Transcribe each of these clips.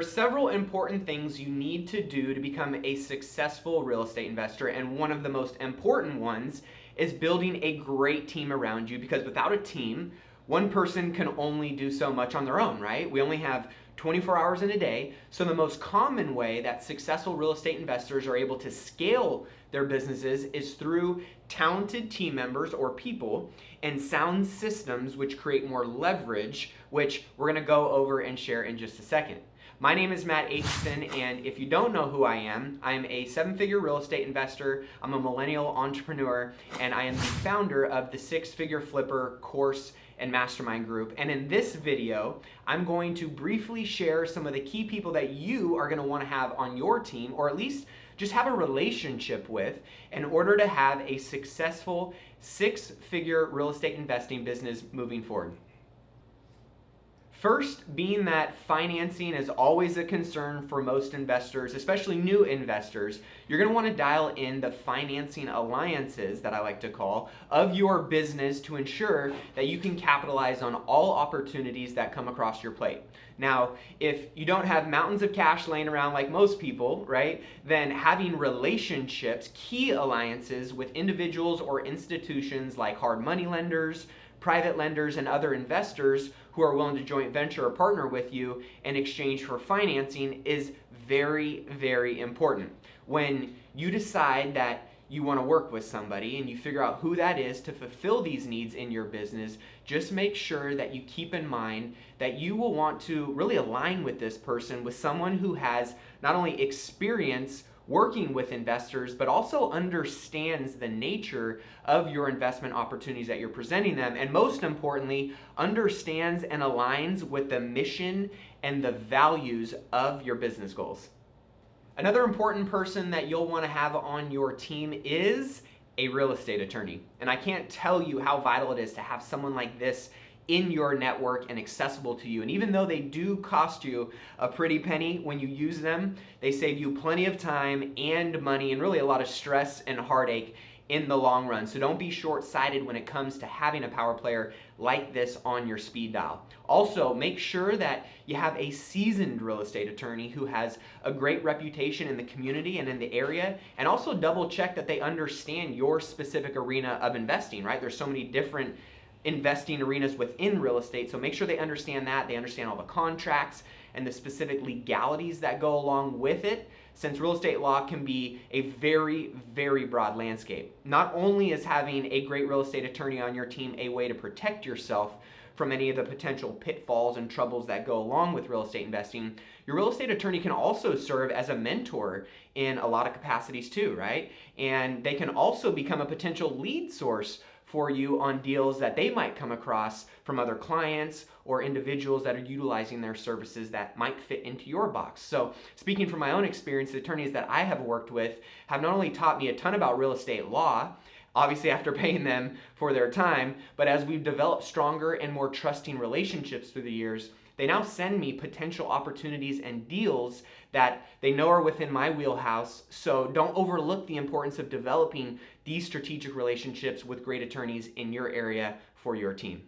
several important things you need to do to become a successful real estate investor, and one of the most important ones is building a great team around you, because without a team, one person can only do so much on their own, right? We only have 24 hours in a day, so the most common way that successful real estate investors are able to scale their businesses is through talented team members or people and sound systems which create more leverage, which we're gonna go over and share in just a second. My name is Matt Aitchison, and if you don't know who I am a seven-figure real estate investor, I'm a millennial entrepreneur, and I am the founder of the Six-Figure Flipper course and mastermind group. And in this video, I'm going to briefly share some of the key people that you are gonna wanna have on your team, or at least just have a relationship with, in order to have a successful six-figure real estate investing business moving forward. First, being that financing is always a concern for most investors, especially new investors, you're going to want to dial in the financing alliances, that I like to call, of your business to ensure that you can capitalize on all opportunities that come across your plate. Now, if you don't have mountains of cash laying around like most people, right, then having relationships, key alliances with individuals or institutions like hard money lenders, private lenders, and other investors who are willing to joint venture or partner with you in exchange for financing is very, very important. When you decide that you want to work with somebody and you figure out who that is to fulfill these needs in your business, just make sure that you keep in mind that you will want to really align with this person, with someone who has not only experience working with investors, but also understands the nature of your investment opportunities that you're presenting them, and most importantly, understands and aligns with the mission and the values of your business goals. Another important person that you'll want to have on your team is a real estate attorney. And I can't tell you how vital it is to have someone like this in your network and accessible to you. And even though they do cost you a pretty penny when you use them, they save you plenty of time and money and really a lot of stress and heartache in the long run. So don't be short-sighted when it comes to having a power player like this on your speed dial. Also, make sure that you have a seasoned real estate attorney who has a great reputation in the community and in the area, and also double check that they understand your specific arena of investing, right? There's so many different investing arenas within real estate, so make sure they understand that, they understand all the contracts and the specific legalities that go along with it, since real estate law can be a very, very broad landscape. Not only is having a great real estate attorney on your team a way to protect yourself from any of the potential pitfalls and troubles that go along with real estate investing, your real estate attorney can also serve as a mentor in a lot of capacities too, right? And they can also become a potential lead source for you on deals that they might come across from other clients or individuals that are utilizing their services that might fit into your box. So speaking from my own experience, the attorneys that I have worked with have not only taught me a ton about real estate law, obviously after paying them for their time, but as we've developed stronger and more trusting relationships through the years, they now send me potential opportunities and deals that they know are within my wheelhouse. So don't overlook the importance of developing these strategic relationships with great attorneys in your area for your team.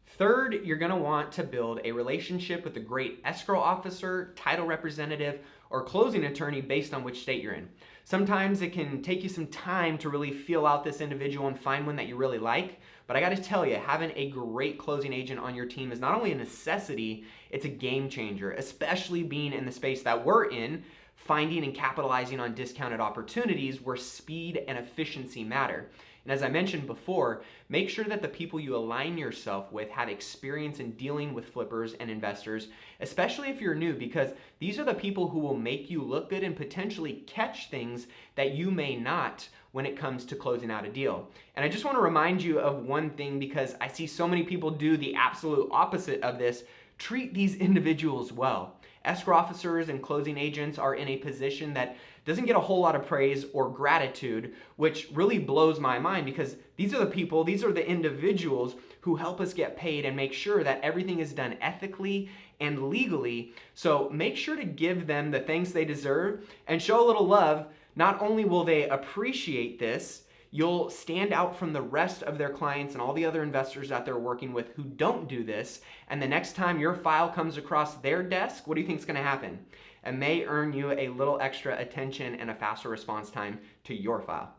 Third, you're going to want to build a relationship with a great escrow officer, title representative, or closing attorney based on which state you're in. Sometimes it can take you some time to really feel out this individual and find one that you really like, but I got to tell you, having a great closing agent on your team is not only a necessity, it's a game changer, especially being in the space that we're in, finding and capitalizing on discounted opportunities where speed and efficiency matter. And as I mentioned before, make sure that the people you align yourself with have experience in dealing with flippers and investors, especially if you're new, because these are the people who will make you look good and potentially catch things that you may not when it comes to closing out a deal. And I just want to remind you of one thing, because I see so many people do the absolute opposite of this. Treat these individuals well. Escrow officers and closing agents are in a position that doesn't get a whole lot of praise or gratitude, which really blows my mind, because these are the people, these are the individuals who help us get paid and make sure that everything is done ethically and legally. So make sure to give them the thanks they deserve and show a little love. Not only will they appreciate this, you'll stand out from the rest of their clients and all the other investors that they're working with who don't do this. And the next time your file comes across their desk, what do you think is going to happen? It may earn you a little extra attention and a faster response time to your file.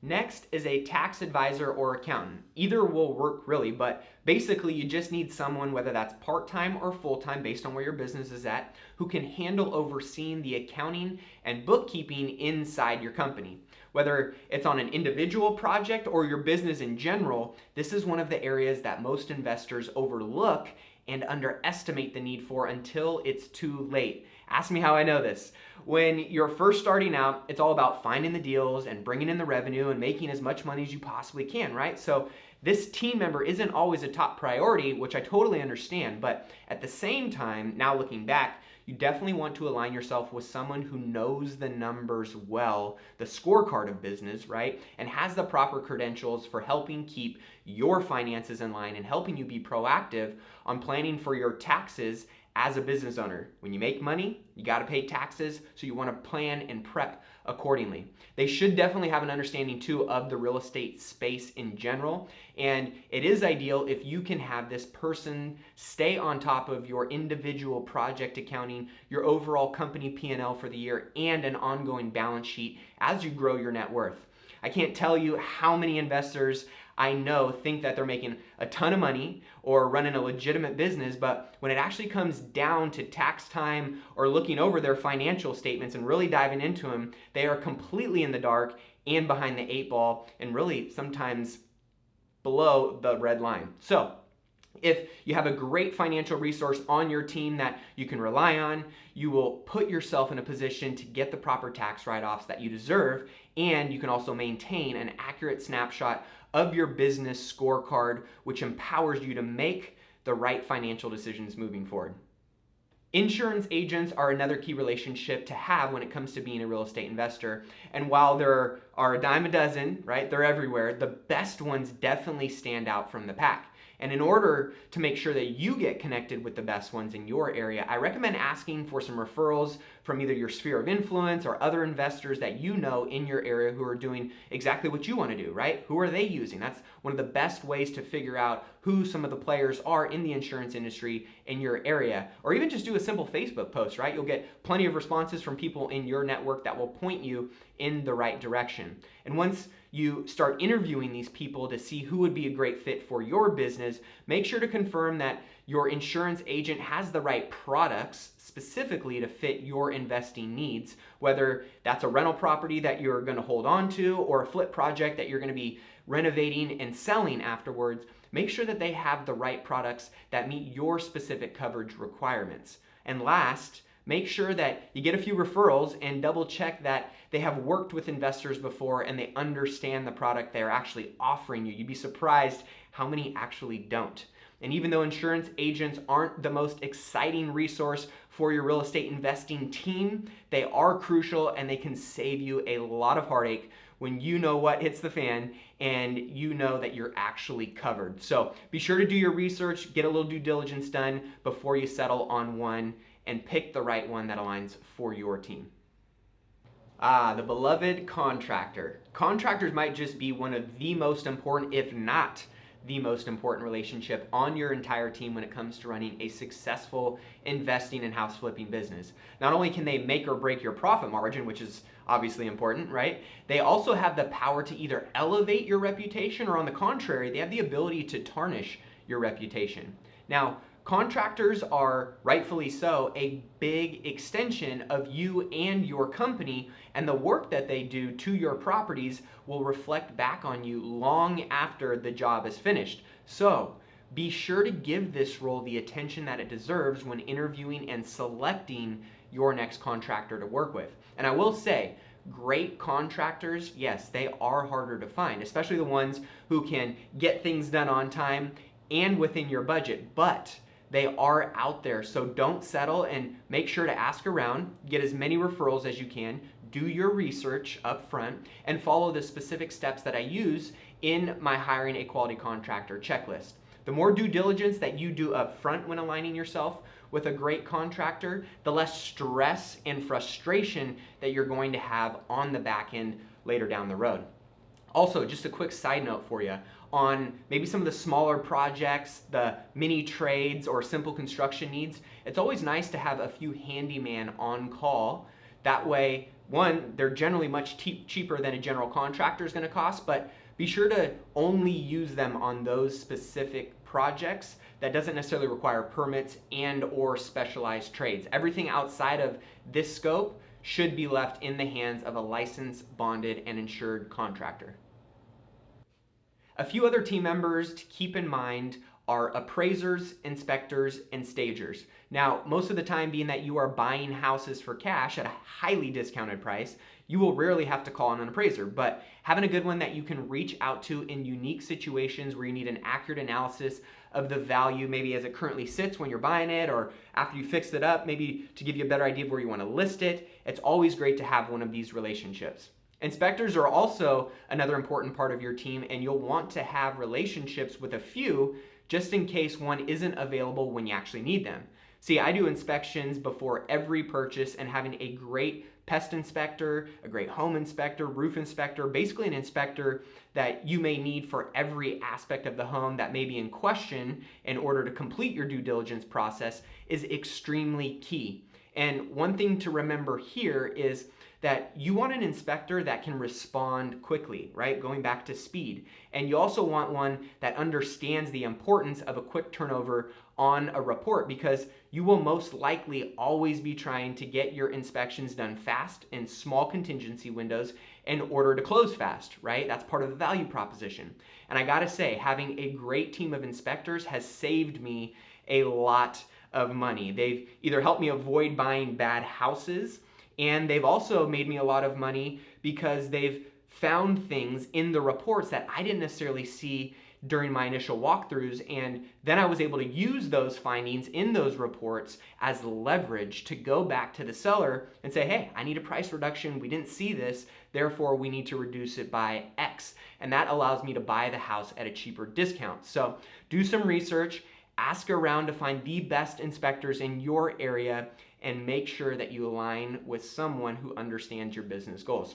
Next is a tax advisor or accountant. Either will work really, but basically you just need someone, whether that's part-time or full-time based on where your business is at, who can handle overseeing the accounting and bookkeeping inside your company. Whether it's on an individual project or your business in general, this is one of the areas that most investors overlook and underestimate the need for until it's too late. Ask me how I know this. When you're first starting out, it's all about finding the deals and bringing in the revenue and making as much money as you possibly can, right? So this team member isn't always a top priority, which I totally understand, but at the same time, now looking back, you definitely want to align yourself with someone who knows the numbers well, the scorecard of business, right? And has the proper credentials for helping keep your finances in line and helping you be proactive on planning for your taxes as a business owner. When you make money, you got to pay taxes, so you want to plan and prep accordingly. They should definitely have an understanding too of the real estate space in general, and it is ideal if you can have this person stay on top of your individual project accounting, your overall company P&L for the year, and an ongoing balance sheet as you grow your net worth. I can't tell you how many investors I know think that they're making a ton of money or running a legitimate business, but when it actually comes down to tax time or looking over their financial statements and really diving into them, they are completely in the dark and behind the 8 ball and really sometimes below the red line. So if you have a great financial resource on your team that you can rely on, you will put yourself in a position to get the proper tax write-offs that you deserve, and you can also maintain an accurate snapshot of your business scorecard, which empowers you to make the right financial decisions moving forward. Insurance agents are another key relationship to have when it comes to being a real estate investor. And while there are a dime a dozen, right, they're everywhere, the best ones definitely stand out from the pack. And in order to make sure that you get connected with the best ones in your area, I recommend asking for some referrals from either your sphere of influence or other investors that you know in your area who are doing exactly what you want to do, right? Who are they using? That's one of the best ways to figure out who some of the players are in the insurance industry in your area. Or even just do a simple Facebook post, right? You'll get plenty of responses from people in your network that will point you in the right direction. And once you start interviewing these people to see who would be a great fit for your business, make sure to confirm that your insurance agent has the right products specifically to fit your investing needs, whether that's a rental property that you're going to hold on to or a flip project that you're going to be renovating and selling afterwards. Make sure that they have the right products that meet your specific coverage requirements. And last, make sure that you get a few referrals and double check that they have worked with investors before and they understand the product they're actually offering you. You'd be surprised how many actually don't. And even though insurance agents aren't the most exciting resource for your real estate investing team, they are crucial and they can save you a lot of heartache when you know what hits the fan and you know that you're actually covered. So be sure to do your research, get a little due diligence done before you settle on one, and pick the right one that aligns for your team. The beloved contractor. Contractors might just be one of the most important, if not the most important relationship on your entire team when it comes to running a successful investing and house flipping business. Not only can they make or break your profit margin, which is obviously important, right? They also have the power to either elevate your reputation or on the contrary, they have the ability to tarnish your reputation. Now, contractors are, rightfully so, a big extension of you and your company, and the work that they do to your properties will reflect back on you long after the job is finished. So, be sure to give this role the attention that it deserves when interviewing and selecting your next contractor to work with. And I will say, great contractors, yes, they are harder to find, especially the ones who can get things done on time and within your budget, but they are out there, so don't settle and make sure to ask around, get as many referrals as you can, do your research up front, and follow the specific steps that I use in my hiring a quality contractor checklist. The more due diligence that you do up front when aligning yourself with a great contractor, the less stress and frustration that you're going to have on the back end later down the road. Also, just a quick side note for you on maybe some of the smaller projects, the mini trades or simple construction needs, it's always nice to have a few handyman on call. That way, one, they're generally much cheaper than a general contractor is going to cost, but be sure to only use them on those specific projects that doesn't necessarily require permits and or specialized trades. Everything outside of this scope should be left in the hands of a licensed, bonded, and insured contractor. A few other team members to keep in mind are appraisers, inspectors, and stagers. Now, most of the time being that you are buying houses for cash at a highly discounted price, you will rarely have to call on an appraiser, but having a good one that you can reach out to in unique situations where you need an accurate analysis of the value, maybe as it currently sits when you're buying it, or after you fixed it up, maybe to give you a better idea of where you want to list it. It's always great to have one of these relationships. Inspectors are also another important part of your team, and you'll want to have relationships with a few just in case one isn't available when you actually need them. See, I do inspections before every purchase, and having a great pest inspector, a great home inspector, roof inspector, basically an inspector that you may need for every aspect of the home that may be in question in order to complete your due diligence process is extremely key. And one thing to remember here is that you want an inspector that can respond quickly, right? Going back to speed. And you also want one that understands the importance of a quick turnover on a report, because you will most likely always be trying to get your inspections done fast in small contingency windows in order to close fast, right? That's part of the value proposition. And I gotta say, having a great team of inspectors has saved me a lot of money. They've either helped me avoid buying bad houses, and they've also made me a lot of money because they've found things in the reports that I didn't necessarily see during my initial walkthroughs, and then I was able to use those findings in those reports as leverage to go back to the seller and say, hey, I need a price reduction, we didn't see this, therefore we need to reduce it by X. And that allows me to buy the house at a cheaper discount. So do some research, ask around to find the best inspectors in your area, and make sure that you align with someone who understands your business goals.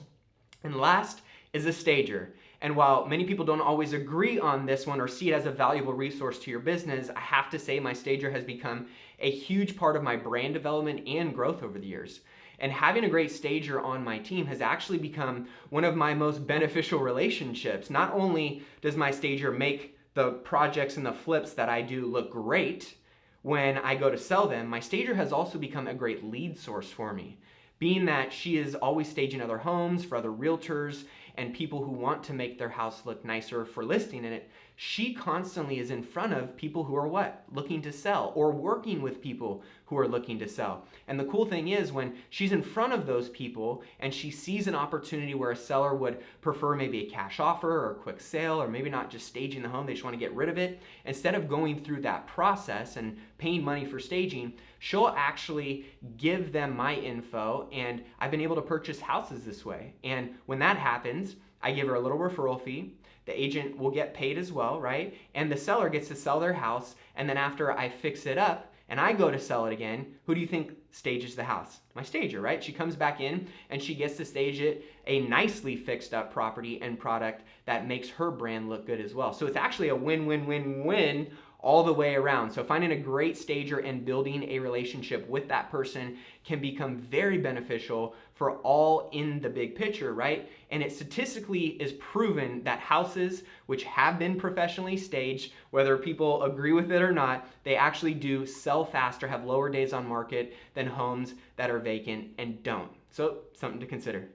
And last is a stager. And while many people don't always agree on this one or see it as a valuable resource to your business, I have to say my stager has become a huge part of my brand development and growth over the years. And having a great stager on my team has actually become one of my most beneficial relationships. Not only does my stager make the projects and the flips that I do look great when I go to sell them, my stager has also become a great lead source for me, being that she is always staging other homes for other realtors and people who want to make their house look nicer for listing in it. She constantly is in front of people who are what? Looking to sell, or working with people who are looking to sell. And the cool thing is, when she's in front of those people and she sees an opportunity where a seller would prefer maybe a cash offer or a quick sale, or maybe not just staging the home, they just want to get rid of it, instead of going through that process and paying money for staging, she'll actually give them my info, and I've been able to purchase houses this way. And when that happens, I give her a little referral fee. The agent will get paid as well, right? And the seller gets to sell their house, and then after I fix it up and I go to sell it again, who do you think stages the house? My stager, right? She comes back in and she gets to stage it a nicely fixed up property and product that makes her brand look good as well. So it's actually a win-win-win-win all the way around. So finding a great stager and building a relationship with that person can become very beneficial for all in the big picture, right? And it statistically is proven that houses which have been professionally staged, whether people agree with it or not, they actually do sell faster, have lower days on market than homes that are vacant and don't. So something to consider.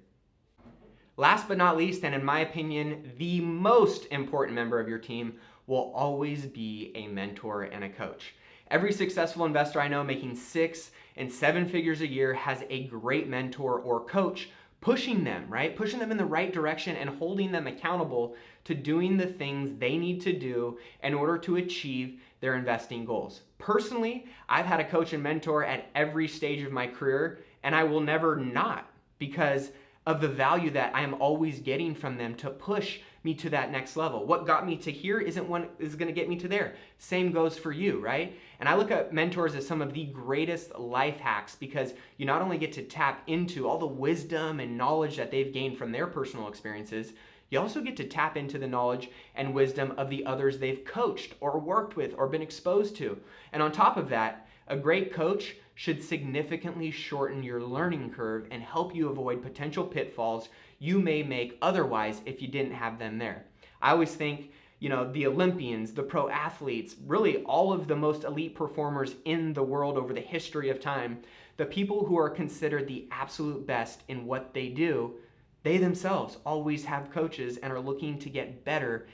Last but not least, and in my opinion, the most important member of your team will always be a mentor and a coach. Every successful investor I know making 6 and 7 figures a year has a great mentor or coach pushing them, right? Pushing them in the right direction and holding them accountable to doing the things they need to do in order to achieve their investing goals. Personally, I've had a coach and mentor at every stage of my career, and I will never not, because of the value that I am always getting from them to push me to that next level. What got me to here isn't what is going to get me to there. Same goes for you, right? And I look at mentors as some of the greatest life hacks, because you not only get to tap into all the wisdom and knowledge that they've gained from their personal experiences, You also get to tap into the knowledge and wisdom of the others they've coached or worked with or been exposed to. And on top of that, a great coach should significantly shorten your learning curve and help you avoid potential pitfalls you may make otherwise if you didn't have them there. I always think, the Olympians, the pro athletes, really all of the most elite performers in the world over the history of time, the people who are considered the absolute best in what they do, they themselves always have coaches and are looking to get better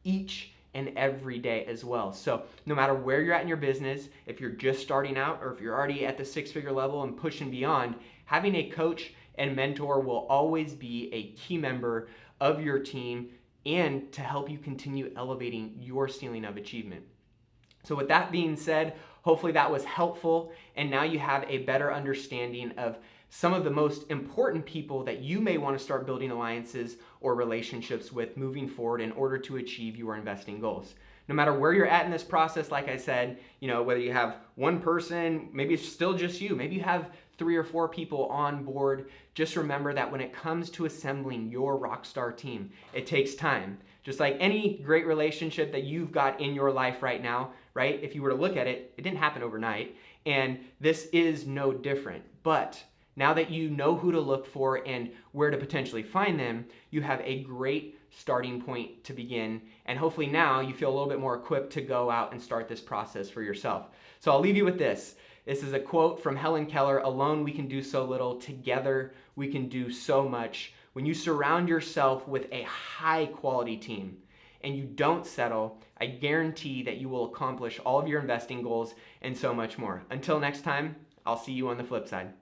each and every day as well. So no matter where you're at in your business, if you're just starting out or if you're already at the six-figure level and pushing beyond, having a coach and mentor will always be a key member of your team and to help you continue elevating your ceiling of achievement. So with that being said, hopefully that was helpful, and now you have a better understanding of some of the most important people that you may want to start building alliances or relationships with moving forward in order to achieve your investing goals. No matter where you're at in this process, like I said, whether you have one person, maybe it's still just you, maybe you have 3 or 4 people on board, just remember that when it comes to assembling your rockstar team, it takes time. Just like any great relationship that you've got in your life right now, right? If you were to look at it, it didn't happen overnight, and this is no different. But now that you know who to look for and where to potentially find them, you have a great starting point to begin. And hopefully now you feel a little bit more equipped to go out and start this process for yourself. So I'll leave you with this. This is a quote from Helen Keller: "Alone we can do so little, together we can do so much." When you surround yourself with a high quality team and you don't settle, I guarantee that you will accomplish all of your investing goals and so much more. Until next time, I'll see you on the flip side.